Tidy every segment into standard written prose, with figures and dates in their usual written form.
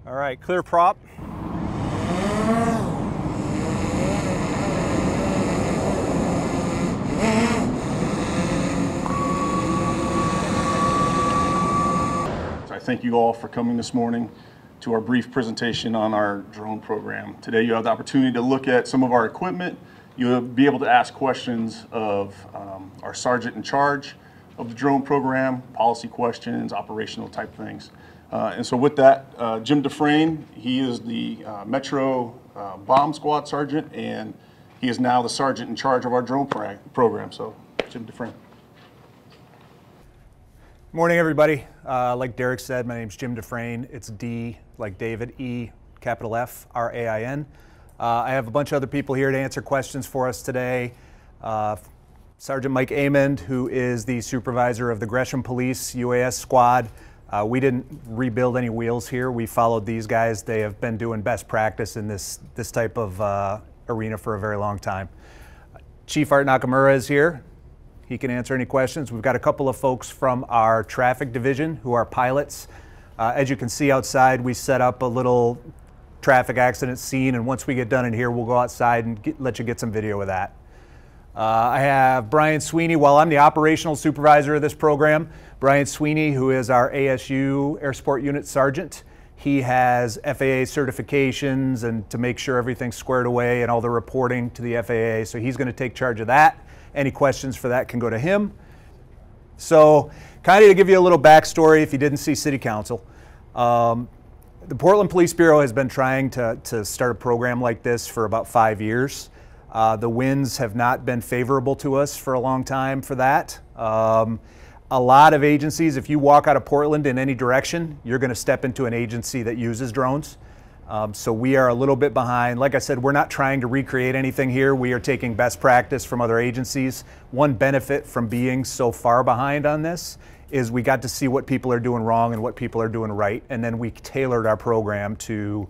All right, clear prop. I thank you all for coming this morning to our brief presentation on our drone program. Today you have the opportunity to look at some of our equipment. You'll be able to ask questions of our sergeant in charge of the drone program, policy questions, operational type things. And so with that, Jim Defrain, he is the Metro Bomb Squad Sergeant, and he is now the sergeant in charge of our drone program. So, Jim Defrain. Morning, everybody. Like Derek said, my name's Jim Defrain. It's D, like David, E, capital F, R-A-I-N. I have a bunch of other people here to answer questions for us today. Sergeant Mike Amond, who is the supervisor of the Gresham Police UAS squad. We didn't rebuild any wheels here. We followed these guys. They have been doing best practice in this type of arena for a very long time. Chief Art Nakamura is here. He can answer any questions. We've got a couple of folks from our traffic division who are pilots. As you can see outside, we set up a little traffic accident scene, and once we get done in here, we'll go outside and let you get some video of that. I have Brian Sweeney. While I'm the operational supervisor of this program, Brian Sweeney, who is our ASU Air Support Unit Sergeant, he has FAA certifications and to make sure everything's squared away and all the reporting to the FAA, so he's going to take charge of that. Any questions for that can go to him. So kind of to give you a little backstory if you didn't see City Council, the Portland Police Bureau has been trying to start a program like this for about 5 years. The winds have not been favorable to us for a long time for that. A lot of agencies, if you walk out of Portland in any direction, you're going to step into an agency that uses drones. So we are a little bit behind. Like I said, we're not trying to recreate anything here. We are taking best practice from other agencies. One benefit from being so far behind on this is we got to see what people are doing wrong and what people are doing right, and then we tailored our program to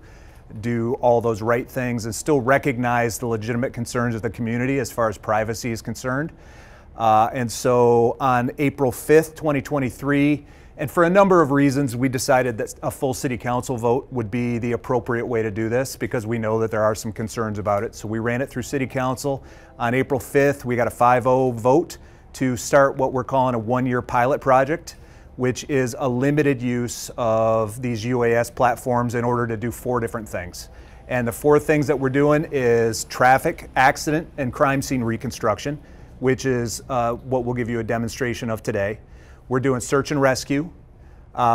do all those right things and still recognize the legitimate concerns of the community as far as privacy is concerned. And so on April 5th, 2023, and for a number of reasons, we decided that a full City Council vote would be the appropriate way to do this because we know that there are some concerns about it. So we ran it through City Council. On April 5th, we got a 5-0 vote to start what we're calling a one-year pilot project, which is a limited use of these UAS platforms in order to do 4 different things. And the 4 things that we're doing is traffic, accident, and crime scene reconstruction, which is what we'll give you a demonstration of today. We're doing search and rescue.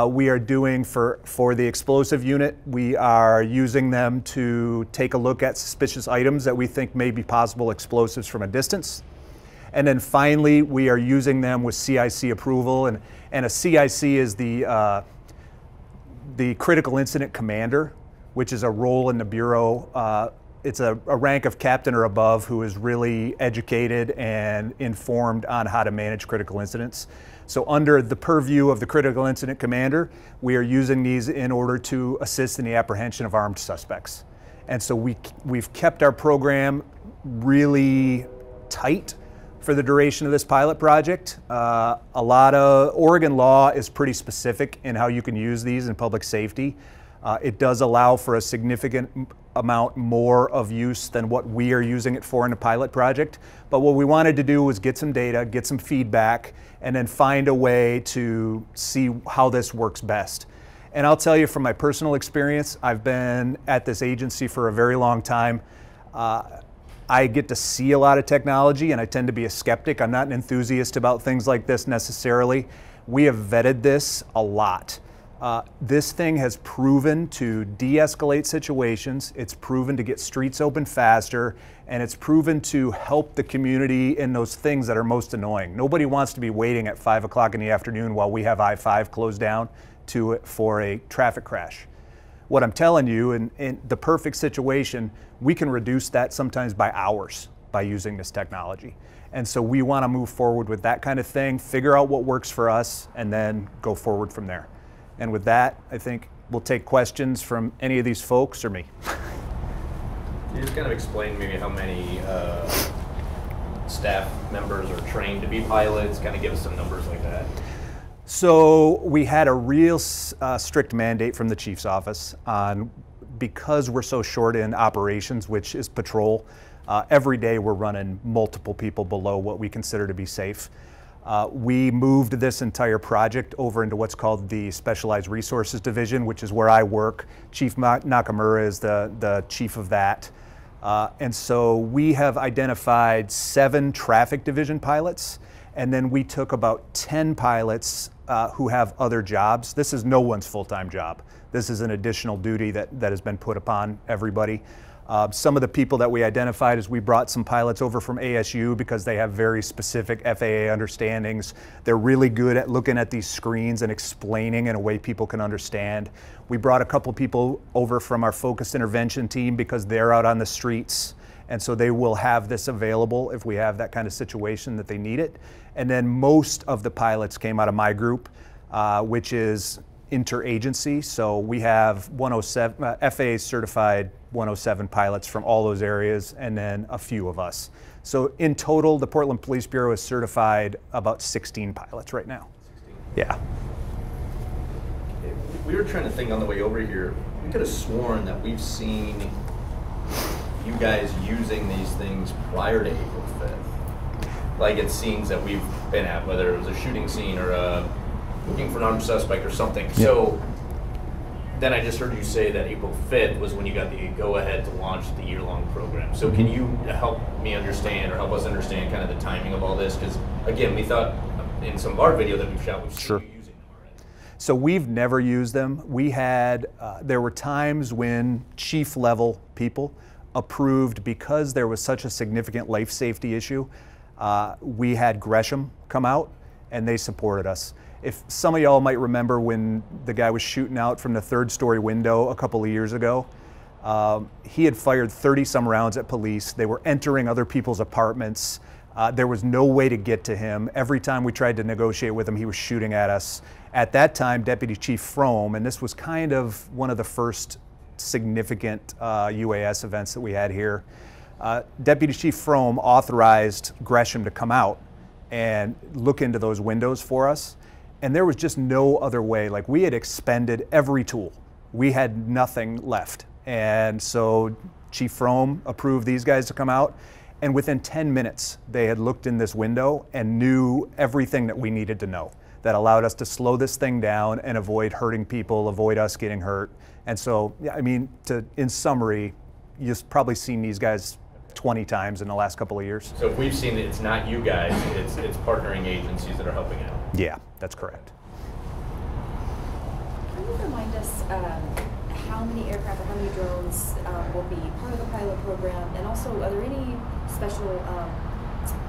We are doing for the explosive unit, we are using them to take a look at suspicious items that we think may be possible explosives from a distance. And then finally, we are using them with CIC approval, and a CIC is the Critical Incident Commander, which is a role in the Bureau. It's a rank of captain or above who is really educated and informed on how to manage critical incidents. So under the purview of the Critical Incident Commander, we are using these in order to assist in the apprehension of armed suspects. And so we've kept our program really tight for the duration of this pilot project. A lot of Oregon law is pretty specific in how you can use these in public safety. It does allow for a significant amount more of use than what we are using it for in a pilot project. But what we wanted to do was get some data, get some feedback, and then find a way to see how this works best. And I'll tell you from my personal experience, I've been at this agency for a very long time. I get to see a lot of technology, and I tend to be a skeptic. I'm not an enthusiast about things like this necessarily. We have vetted this a lot. This thing has proven to de-escalate situations, it's proven to get streets open faster, and it's proven to help the community in those things that are most annoying. Nobody wants to be waiting at 5 o'clock in the afternoon while we have I-5 closed down for a traffic crash. What I'm telling you, in the perfect situation, we can reduce that sometimes by hours by using this technology. And so we want to move forward with that kind of thing, figure out what works for us, and then go forward from there. And with that, I think we'll take questions from any of these folks or me. Can you just kind of explain maybe how many staff members are trained to be pilots, kind of give us some numbers like that? So we had a real strict mandate from the chief's office on, because we're so short in operations, which is patrol, every day we're running multiple people below what we consider to be safe. We moved this entire project over into what's called the Specialized Resources Division, which is where I work. Chief Nakamura is the chief of that. And so we have identified 7 traffic division pilots, and then we took about 10 pilots who have other jobs. This is no one's full-time job. This is an additional duty that has been put upon everybody. Some of the people that we identified is we brought some pilots over from ASU because they have very specific FAA understandings. They're really good at looking at these screens and explaining in a way people can understand. We brought a couple people over from our focused intervention team because they're out on the streets, and so they will have this available if we have that kind of situation that they need it. And then most of the pilots came out of my group, which is interagency. So we have 107 FAA certified 107 pilots from all those areas, and then a few of us. So in total, the Portland Police Bureau has certified about 16 pilots right now. 16. Yeah. We were trying to think on the way over here. We could have sworn that we've seen you guys using these things prior to April 5th. Like at scenes that we've been at, whether it was a shooting scene or looking for an armed suspect or something. Yep. So then I just heard you say that April 5th was when you got the go-ahead to launch the year-long program. So can you help me understand, or help us understand kind of the timing of all this? Because again, we thought in some of our video that we've shot, we've seen you using them already. So we've never used them. We had, there were times when chief level people approved, because there was such a significant life safety issue, we had Gresham come out and they supported us. If some of y'all might remember when the guy was shooting out from the 3rd-story window a couple of years ago, he had fired 30-some rounds at police. They were entering other people's apartments. There was no way to get to him. Every time we tried to negotiate with him, he was shooting at us. At that time, Deputy Chief Frome, and this was kind of one of the first significant UAS events that we had here, Deputy Chief Frome authorized Gresham to come out and look into those windows for us. And there was just no other way. Like, we had expended every tool. We had nothing left. And so Chief Frome approved these guys to come out. And within 10 minutes, they had looked in this window and knew everything that we needed to know. That allowed us to slow this thing down and avoid hurting people, avoid us getting hurt. And so, yeah, I mean, in summary, you've probably seen these guys 20 times in the last couple of years. So if we've seen it, it's not you guys, it's partnering agencies that are helping out. Yeah, that's correct. Can you remind us how many aircraft or how many drones will be part of the pilot program? And also, are there any special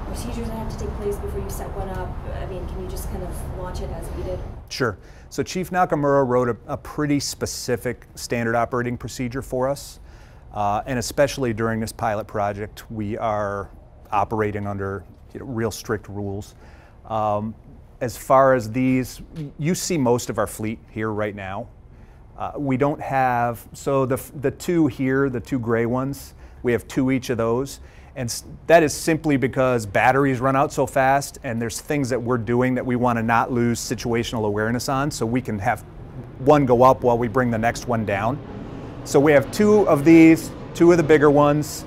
procedures that have to take place before you set one up? I mean, can you just kind of launch it as needed? Sure. So Chief Nakamura wrote a pretty specific standard operating procedure for us. And especially during this pilot project, we are operating under real strict rules. As far as these, you see most of our fleet here right now. We don't have, so the 2 here, the 2 gray ones, we have 2 each of those. And that is simply because batteries run out so fast, and there's things that we're doing that we want to not lose situational awareness on, so we can have one go up while we bring the next one down. So we have 2 of these, 2 of the bigger ones,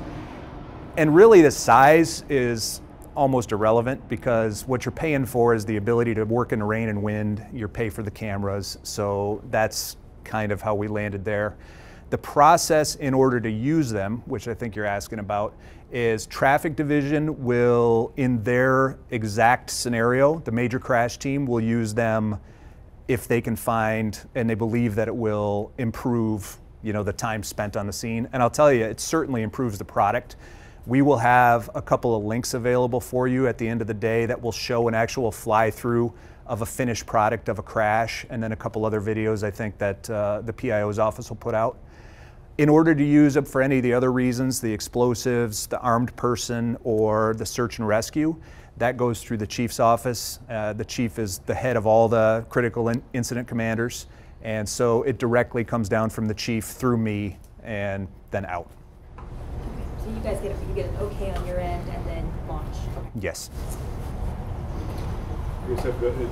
and really the size is almost irrelevant, because what you're paying for is the ability to work in the rain and wind. You pay for the cameras, so that's kind of how we landed there. The process in order to use them, which I think you're asking about, is traffic division will, in their exact scenario, the major crash team will use them if they can find and they believe that it will improve the time spent on the scene. And I'll tell you, it certainly improves the product. We will have a couple of links available for you at the end of the day that will show an actual fly-through of a finished product of a crash, and then a couple other videos I think that the PIO's office will put out. In order to use it for any of the other reasons, the explosives, the armed person, or the search and rescue, that goes through the chief's office. The chief is the head of all the critical incident commanders, and so it directly comes down from the chief through me and then out. Okay, so you guys get an okay on your end and then launch. Okay. Yes. I guess I've got it.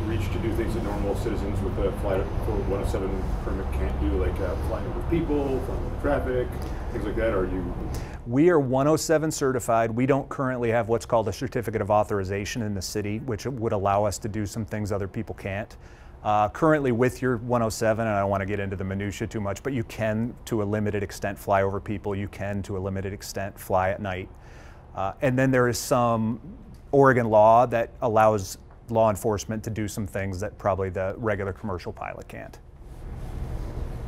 reach to do things that normal citizens with a Flight Code 107 permit can't do, like flying over people, flying over traffic, things like that? Or are you? We are 107 certified. We don't currently have what's called a certificate of authorization in the city, which would allow us to do some things other people can't. Currently with your 107, and I don't want to get into the minutia too much, but you can, to a limited extent, fly over people. You can, to a limited extent, fly at night. And then there is some Oregon law that allows law enforcement to do some things that probably the regular commercial pilot can't.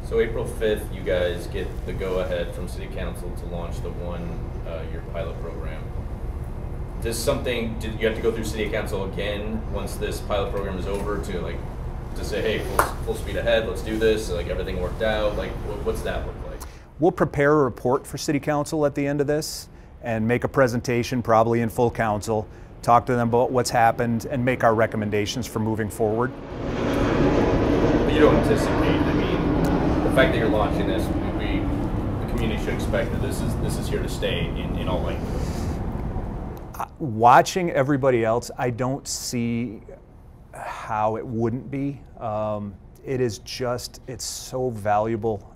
So April 5th, you guys get the go-ahead from City Council to launch the one-year pilot program. Does something, did you have to go through City Council again once this pilot program is over to say, hey, full speed ahead, let's do this, like everything worked out? Like, what's that look like? We'll prepare a report for City Council at the end of this and make a presentation, probably in full council, talk to them about what's happened and make our recommendations for moving forward. But you don't anticipate, I mean, the fact that you're launching this, the community should expect that this is here to stay in all likelihood. Watching everybody else, I don't see how it wouldn't be. It is just, it's so valuable.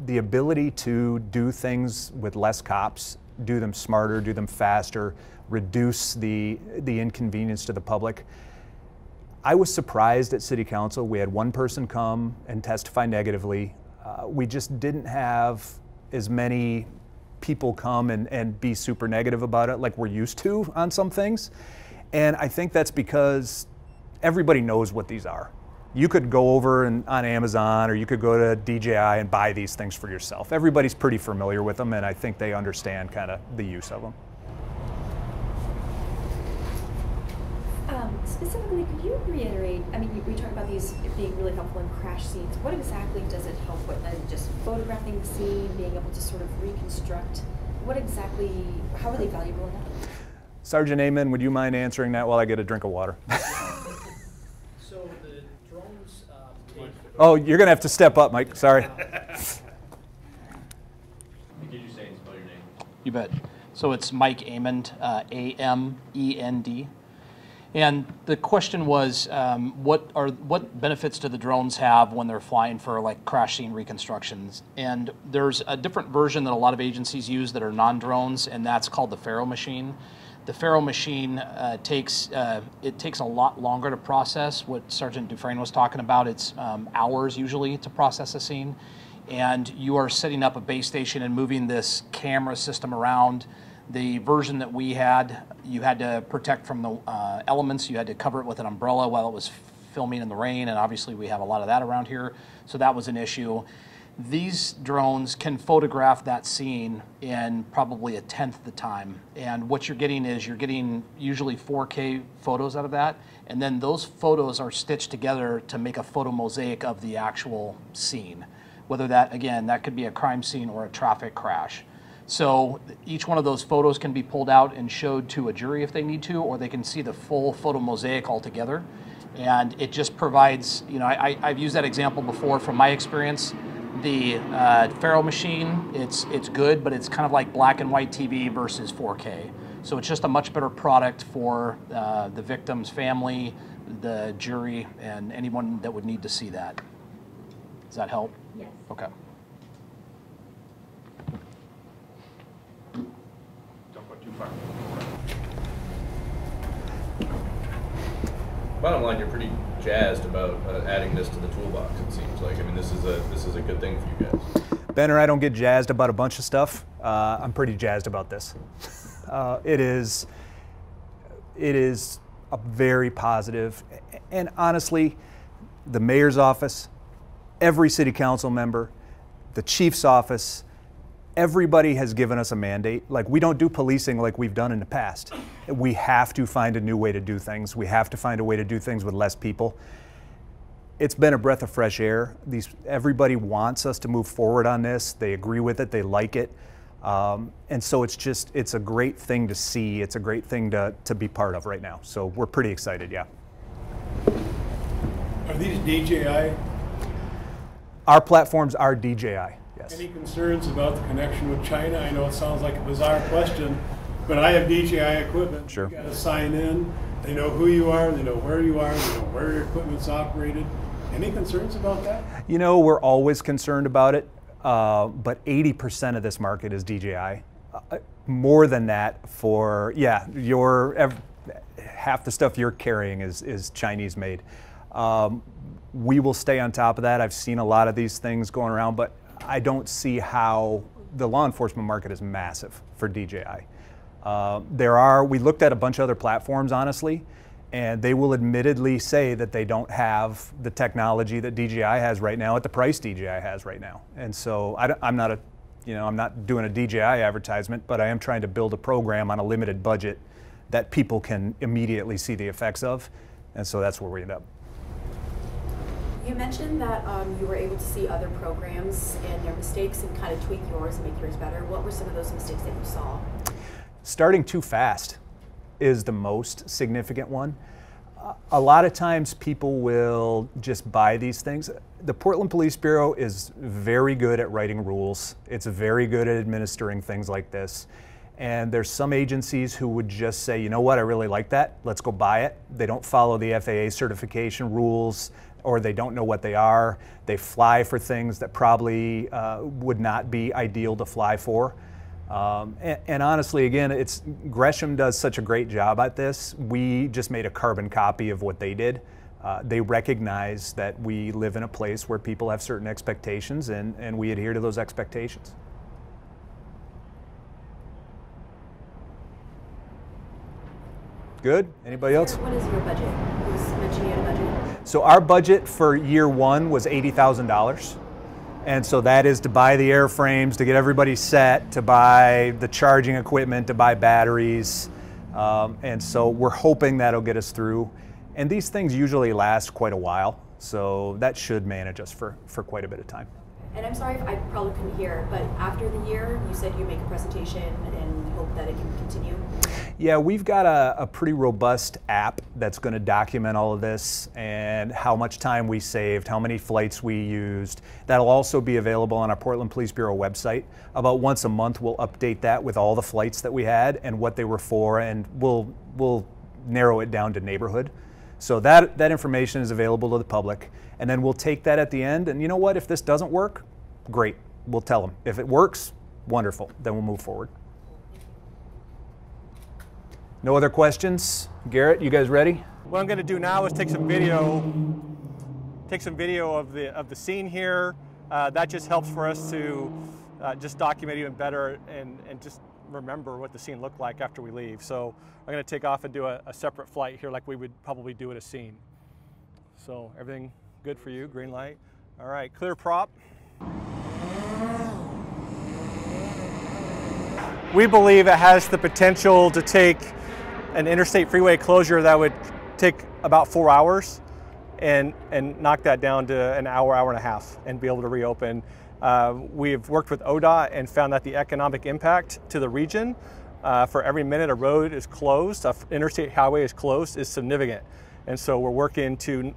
The ability to do things with less cops, do them smarter, do them faster, reduce the inconvenience to the public. I was surprised at City Council. We had one person come and testify negatively. We just didn't have as many people come and be super negative about it like we're used to on some things. And I think that's because everybody knows what these are. You could go over on Amazon or you could go to DJI and buy these things for yourself. Everybody's pretty familiar with them, and I think they understand kind of the use of them. Specifically, could you reiterate, I mean, we talk about these being really helpful in crash scenes. What exactly does it help with? Just photographing the scene, being able to sort of reconstruct? What exactly, how are they valuable in that? Sergeant Amen, would you mind answering that while I get a drink of water? So the drones Oh, you're going to have to step up, Mike. Sorry. Did you say and spell your name? You bet. So it's Mike Amend, A-M-E-N-D. And the question was, what benefits do the drones have when they're flying for like crash scene reconstructions? And there's a different version that a lot of agencies use that are non-drones, and that's called the Faro machine. The Faro machine takes a lot longer to process. What Sgt Defrain was talking about, it's hours usually to process a scene. And you are setting up a base station and moving this camera system around. The version that we had, you had to protect from the elements. You had to cover it with an umbrella while it was filming in the rain, and obviously we have a lot of that around here, so that was an issue. These drones can photograph that scene in probably a tenth the time, and what you're getting is you're getting usually 4K photos out of that, and then those photos are stitched together to make a photo mosaic of the actual scene. Whether that, again, that could be a crime scene or a traffic crash. So each one of those photos can be pulled out and showed to a jury if they need to, or they can see the full photo mosaic altogether. And it just provides, you know, I've used that example before from my experience. The Faro machine, it's good, but it's kind of like black and white TV versus 4K. So it's just a much better product for the victim's family, the jury, and anyone that would need to see that. Does that help? Yes. Okay. Don't go too far. Bottom line, you're pretty jazzed about adding this to the toolbox, it seems like. I mean, this is a good thing for you guys. Benner, I don't get jazzed about a bunch of stuff. I'm pretty jazzed about this. It is a very positive, and honestly, the mayor's office, every city council member, the chief's office, everybody has given us a mandate. Like, we don't do policing like we've done in the past. We have to find a new way to do things. We have to find a way to do things with less people. It's been a breath of fresh air. Everybody wants us to move forward on this. They agree with it, they like it. And so it's a great thing to see. It's a great thing to be part of right now. So we're pretty excited, yeah. Are these DJI? Our platforms are DJI, yes. Any concerns about the connection with China? I know it sounds like a bizarre question, but I have DJI equipment. Sure. You got to sign in. They know who you are, they know where you are, they know where your equipment's operated. Any concerns about that? You know, we're always concerned about it, but 80% of this market is DJI. More than that for, yeah, half the stuff you're carrying is Chinese made. We will stay on top of that. I've seen a lot of these things going around, but I don't see how the law enforcement market is massive for DJI. We looked at a bunch of other platforms, honestly, and they will admittedly say that they don't have the technology that DJI has right now at the price DJI has right now. And so I'm not doing a DJI advertisement, but I am trying to build a program on a limited budget that people can immediately see the effects of. And so that's where we end up. You mentioned that you were able to see other programs and their mistakes and kind of tweak yours and make yours better. What were some of those mistakes that you saw? Starting too fast is the most significant one. A lot of times people will just buy these things. The Portland Police Bureau is very good at writing rules. It's very good at administering things like this. And there's some agencies who would just say, you know what, I really like that, let's go buy it. They don't follow the FAA certification rules, or they don't know what they are. They fly for things that probably would not be ideal to fly for. And honestly, again, Gresham does such a great job at this. We just made a carbon copy of what they did. They recognize that we live in a place where people have certain expectations, and we adhere to those expectations. Good? Anybody else? What is your budget? You mentioned you had a budget. So our budget for year one was $80,000. And so that is to buy the airframes, to get everybody set, to buy the charging equipment, to buy batteries. And so we're hoping that'll get us through. And these things usually last quite a while, so that should manage us for quite a bit of time. And I'm sorry if I probably couldn't hear, but after the year, you said you make a presentation and hope that it can continue? Yeah, we've got a pretty robust app that's going to document all of this and how much time we saved, how many flights we used. That'll also be available on our Portland Police Bureau website. About once a month, we'll update that with all the flights that we had and what they were for, and we'll narrow it down to neighborhood. So that information is available to the public. And then we'll take that at the end, and you know what, if this doesn't work, great, we'll tell them. If it works, wonderful, then we'll move forward. No other questions? Garrett, you guys ready? What I'm going to do now is take some video of the scene here. That just helps for us to just document even better and just remember what the scene looked like after we leave. So I'm going to take off and do a separate flight here like we would probably do at a scene. So everything good for you? Green light. All right, clear prop. We believe it has the potential to take an interstate freeway closure that would take about 4 hours and knock that down to an hour, hour and a half and be able to reopen. We've worked with ODOT and found that the economic impact to the region for every minute a road is closed, an interstate highway is closed, is significant. And so we're working to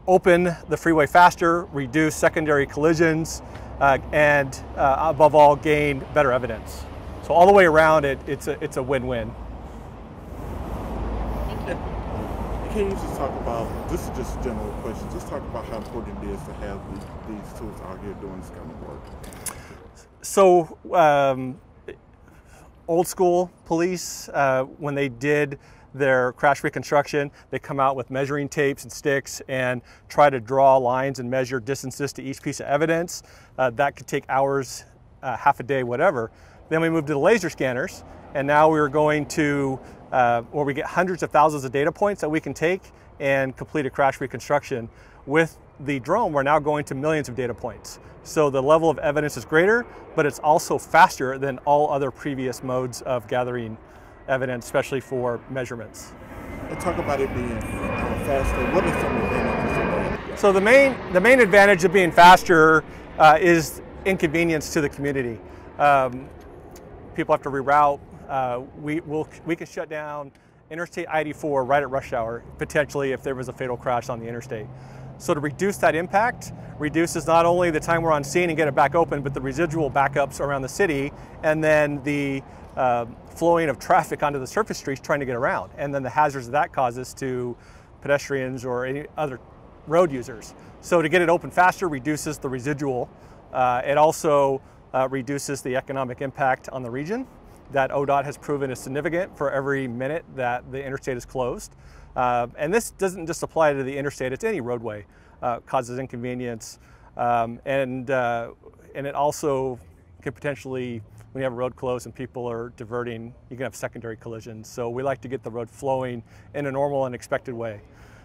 open the freeway faster, reduce secondary collisions, and above all, gain better evidence. So all the way around, it's a win-win. Can you just talk about, this is just a general question, just talk about how important it is to have these tools out here doing this kind of work? So old school police, when they did their crash reconstruction, they come out with measuring tapes and sticks and try to draw lines and measure distances to each piece of evidence. That could take hours, half a day, whatever. Then we moved to the laser scanners, and now we're going to where we get hundreds of thousands of data points that we can take and complete a crash reconstruction. With the drone, we're now going to millions of data points. So the level of evidence is greater, but it's also faster than all other previous modes of gathering evidence, especially for measurements. And talk about it being faster. What are some advantages of that? So the main advantage of being faster is inconvenience to the community. People have to reroute. We can shut down Interstate I-84 right at rush hour, potentially if there was a fatal crash on the interstate. So to reduce that impact, reduces not only the time we're on scene and get it back open, but the residual backups around the city, and then the flowing of traffic onto the surface streets trying to get around, and then the hazards that causes to pedestrians or any other road users. So to get it open faster reduces the residual. It also reduces the economic impact on the region that ODOT has proven is significant for every minute that the interstate is closed. And this doesn't just apply to the interstate, it's any roadway. Causes inconvenience, and it also can potentially, when you have a road closed and people are diverting, you can have secondary collisions. So we like to get the road flowing in a normal and expected way.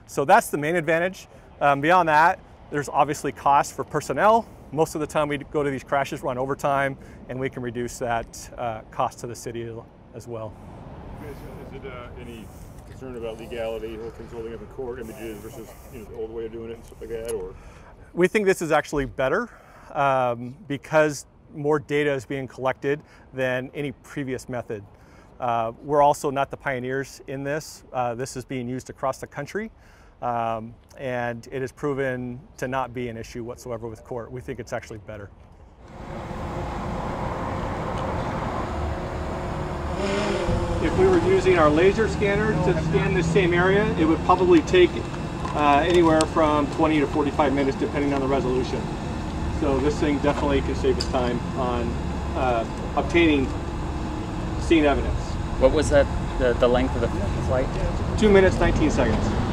So that's the main advantage. Beyond that, there's obviously cost for personnel. Most of the time we go to these crashes, run overtime, and we can reduce that cost to the city as well. Is it any concern about legality, or things holding up in court, images versus the old way of doing it and stuff like that? Or we think this is actually better because more data is being collected than any previous method. We're also not the pioneers in this. This is being used across the country, and it has proven to not be an issue whatsoever with court. We think it's actually better. If we were using our laser scanner to scan this same area, it would probably take anywhere from 20 to 45 minutes depending on the resolution. So this thing definitely can save us time on obtaining scene evidence. What was that, the length of the flight? 2 minutes, 19 seconds.